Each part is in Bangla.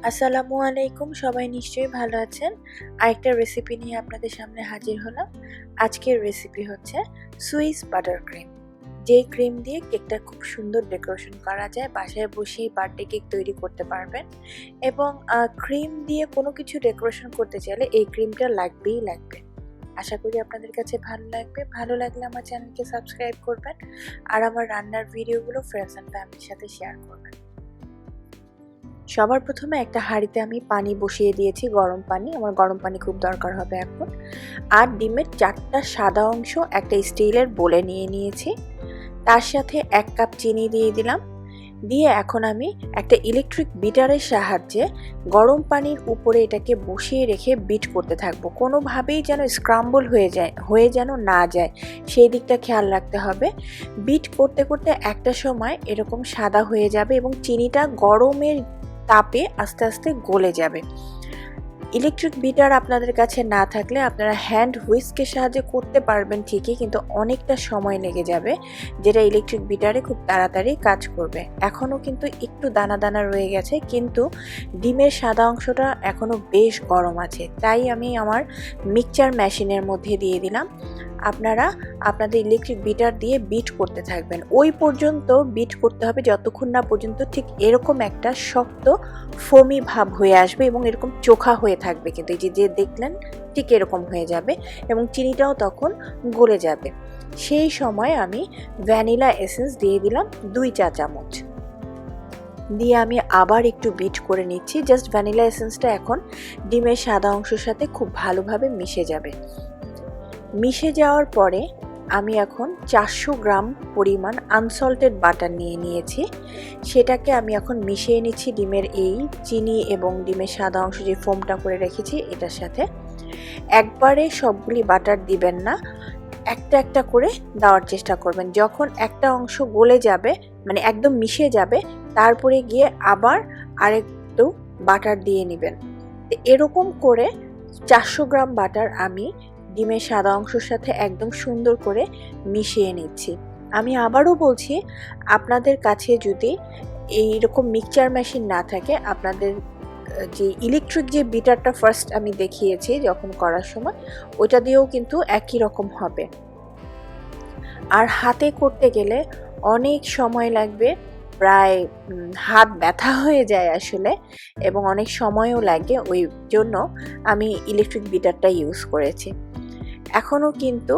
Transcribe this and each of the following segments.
আসসালামু আলাইকুম, সবাই নিশ্চয়ই ভালো আছেন। আরেকটা রেসিপি নিয়ে আপনাদের সামনে হাজির হলাম। আজকের রেসিপি হচ্ছে সুইস বাটার ক্রিম। যে ক্রিম দিয়ে কেকটা খুব সুন্দর ডেকোরেশন করা যায়, বাসায় বসেই বার্থডে কেক তৈরি করতে পারবেন। এবং ক্রিম দিয়ে কোনো কিছু ডেকোরেশন করতে চাইলে এই ক্রিমটা লাগবেই লাগবে। আশা করি আপনাদের কাছে ভালো লাগবে। ভালো লাগলে আমার চ্যানেলকে সাবস্ক্রাইব করবেন আর আমার রান্নার ভিডিওগুলো ফ্রেন্ডস অ্যান্ড ফ্যামিলির সাথে শেয়ার করবেন। সবার প্রথমে একটা হাঁড়িতে আমি পানি বসিয়ে দিয়েছি, গরম পানি। আমার গরম পানি খুব দরকার হবে এখন। আর ডিমের 4টা সাদা অংশ একটা স্টিলের বোলে নিয়ে নিয়েছি। তার সাথে 1 কাপ চিনি দিয়ে দিলাম। দিয়ে এখন আমি একটা ইলেকট্রিক বিটারের সাহায্যে গরম পানির উপরে এটাকে বসিয়ে রেখে বিট করতে থাকবো। কোনোভাবেই যেন স্ক্রাম্বল হয়ে যেন না যায়, সেই দিকটা খেয়াল রাখতে হবে। বিট করতে করতে একটা সময় এরকম সাদা হয়ে যাবে এবং চিনিটা গরমের তাপে আস্তে আস্তে গলে যাবে। ইলেকট্রিক বিটার আপনাদের কাছে না থাকলে আপনারা হ্যান্ড হুইস্কের সাহায্যে করতে পারবেন ঠিকই, কিন্তু অনেকটা সময় লেগে যাবে, যেটা ইলেকট্রিক বিটারে খুব তাড়াতাড়ি কাজ করবে। এখনও কিন্তু একটু দানা দানা রয়ে গেছে, কিন্তু ডিমের সাদা অংশটা এখনও বেশ গরম আছে, তাই আমি আমার মিক্সচার মেশিনের মধ্যে দিয়ে দিলাম। আপনারা আপনাদের ইলেকট্রিক বিটার দিয়ে বিট করতে থাকবেন। ওই পর্যন্ত বিট করতে হবে যতক্ষণ না পর্যন্ত ঠিক এরকম একটা শক্ত ফোমি ভাব হয়ে আসবে এবং এরকম চোখা হয়ে থাকবে, কিন্তু এই যে দেখলেন ঠিক এরকম হয়ে যাবে এবং চিনিটাও তখন গলে যাবে। সেই সময় আমি ভ্যানিলা এসেন্স দিয়ে দিলাম 2 চা চামচ। দিয়ে আমি আবার একটু বিট করে নিচ্ছি। জাস্ট ভ্যানিলা এসেন্সটা এখন ডিমের সাদা অংশের সাথে খুব ভালোভাবে মিশে যাবে। মিশে যাওয়ার পরে আমি এখন 400 গ্রাম পরিমাণ আনসল্টেড বাটার নিয়ে নিয়েছি। সেটাকে আমি এখন মিশিয়ে নিচ্ছি ডিমের এই চিনি এবং ডিমের সাদা অংশ যে ফোমটা করে রেখেছি এটার সাথে। একবারে সবগুলি বাটার দিবেন না, একটা একটা করে দেওয়ার চেষ্টা করবেন। যখন একটা অংশ গলে যাবে, মানে একদম মিশে যাবে, তারপরে গিয়ে আবার আরেকটু বাটার দিয়ে নেবেন। এরকম করে 400 গ্রাম বাটার আমি ডিমের সাদা অংশের সাথে একদম সুন্দর করে মিশিয়ে নিচ্ছি। আমি আবারও বলছি, আপনাদের কাছে যদি এইরকম মিক্সচার মেশিন না থাকে, আপনাদের যে ইলেকট্রিক যে বিটারটা ফার্স্ট আমি দেখিয়েছি যখন করার সময়, ওইটা দিয়েও কিন্তু একই রকম হবে। আর হাতে করতে গেলে অনেক সময় লাগবে, প্রায় হাত ব্যথা হয়ে যায় আসলে, এবং অনেক সময়ও লাগে। ওই জন্য আমি ইলেকট্রিক বিটারটা ইউজ করেছি। এখনও কিন্তু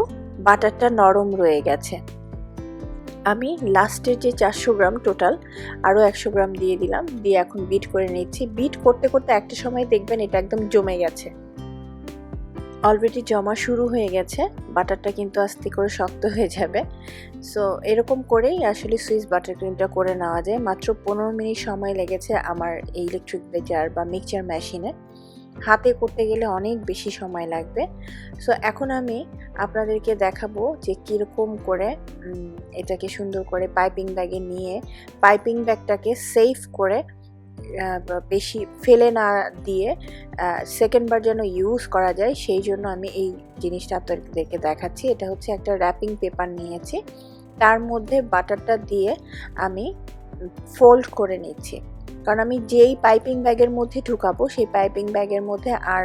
বাটারটা নরম রয়ে গেছে। আমি লাস্টের যে 400 গ্রাম টোটাল আরও 100 গ্রাম দিয়ে দিলাম, দিয়ে এখন বিট করে নিচ্ছি। বিট করতে করতে একটা সময় দেখবেন এটা একদম জমে গেছে, অলরেডি জমা শুরু হয়ে গেছে। বাটারটা কিন্তু আস্তে করে শক্ত হয়ে যাবে। সো এরকম করেই আসলে সুইস বাটার ক্রিমটা করে নেওয়া যায়। মাত্র 15 মিনিট সময় লেগেছে আমার এই ইলেকট্রিক বিটার বা মিক্সচার মেশিনে। হাতে করতে গেলে অনেক বেশি সময় লাগবে। সো এখন আমি আপনাদেরকে দেখাবো যে কীরকম করে এটাকে সুন্দর করে পাইপিং ব্যাগে নিয়ে, পাইপিং ব্যাগটাকে সেফ করে বেশি ফেলে না দিয়ে সেকেন্ডবার যেন ইউজ করা যায়, সেই জন্য আমি এই জিনিসটা আপনাদেরকে দেখাচ্ছি। এটা হচ্ছে একটা র্যাপিং পেপার নিয়েছি, তার মধ্যে বাটারটা দিয়ে আমি ফোল্ড করে নিচ্ছি। কারণ আমি যেই পাইপিং ব্যাগের মধ্যে ঢুকাবো সেই পাইপিং ব্যাগের মধ্যে আর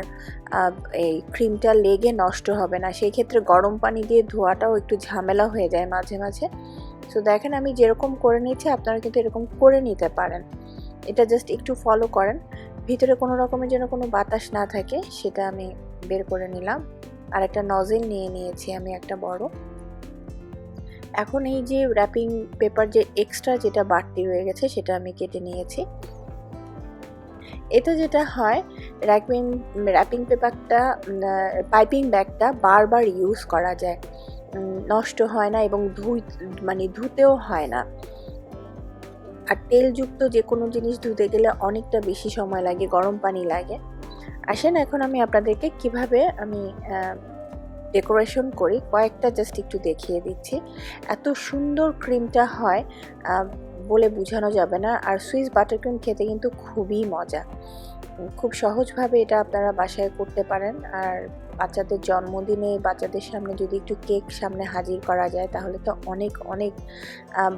এই ক্রিমটা লেগে নষ্ট হবে না। সেই ক্ষেত্রে গরম পানি দিয়ে ধোয়াটাও একটু ঝামেলা হয়ে যায় মাঝে মাঝে। সো দেখেন আমি যেরকম করে নিচ্ছি, আপনারা কিন্তু এরকম করে নিতে পারেন। এটা জাস্ট একটু ফলো করেন, ভিতরে কোনো রকমের যেন কোনো বাতাস না থাকে সেটা আমি বের করে নিলাম। আর একটা নজেল নিয়ে নিয়েছি আমি একটা বড়। এখন এই যে র্যাপিং পেপার যে এক্সট্রা যেটা বাড়তি রয়ে গেছে সেটা আমি কেটে নিয়েছি। এতে যেটা হয়, র্যাপিং পেপারটা পাইপিং ব্যাগটা বারবার ইউজ করা যায়, নষ্ট হয় না এবং ধুতেও হয় না। আর তেলযুক্ত যে কোনো জিনিস ধুতে গেলে অনেকটা বেশি সময় লাগে, গরম পানি লাগে। আসেন এখন আমি আপনাদেরকে কিভাবে আমি ডেকোরেশন করি কয়েকটা জাস্ট একটু দেখিয়ে দিচ্ছি। এত সুন্দর ক্রিমটা হয়, বলে বোঝানো যাবে না। আর সুইস বাটারক্রিম খেতে কিন্তু খুবই মজা। খুব সহজভাবে এটা আপনারা বাসায় করতে পারেন। আর বাচ্চাদের জন্মদিনে বাচ্চাদের সামনে যদি একটু কেক সামনে হাজির করা যায় তাহলে তো অনেক অনেক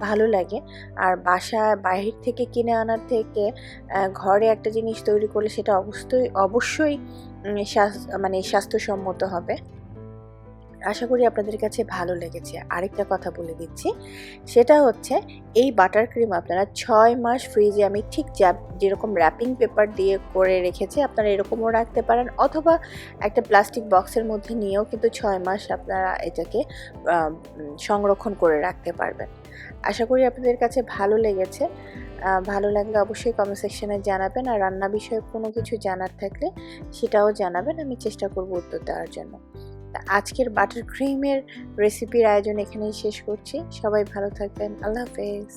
ভালো লাগে। আর বাহির থেকে কিনে আনার থেকে ঘরে একটা জিনিস তৈরি করলে সেটা অবশ্যই মানে স্বাস্থ্যসম্মত হবে। আশা করি আপনাদের কাছে ভালো লেগেছে। আরেকটা কথা বলে দিচ্ছি, সেটা হচ্ছে এই বাটার ক্রিম আপনারা 6 মাস ফ্রিজে, আমি ঠিক যেরকম র্যাপিং পেপার দিয়ে করে রেখেছি আপনারা এরকমও রাখতে পারেন, অথবা একটা প্লাস্টিক বক্সের মধ্যে নিয়েও কিন্তু 6 মাস আপনারা এটাকে সংরক্ষণ করে রাখতে পারবেন। আশা করি আপনাদের কাছে ভালো লেগেছে। ভালো লাগলে অবশ্যই কমেন্ট সেকশনে জানাবেন। আর রান্না বিষয়ে কোনো কিছু জানার থাকলে সেটাও জানাবেন, আমি চেষ্টা করব উত্তর দেওয়ার জন্য। আজকের বাটার ক্রিমের রেসিপির আয়োজন এখানেই শেষ করছি। সবাই ভালো থাকবেন। আল্লাহ হাফেজ।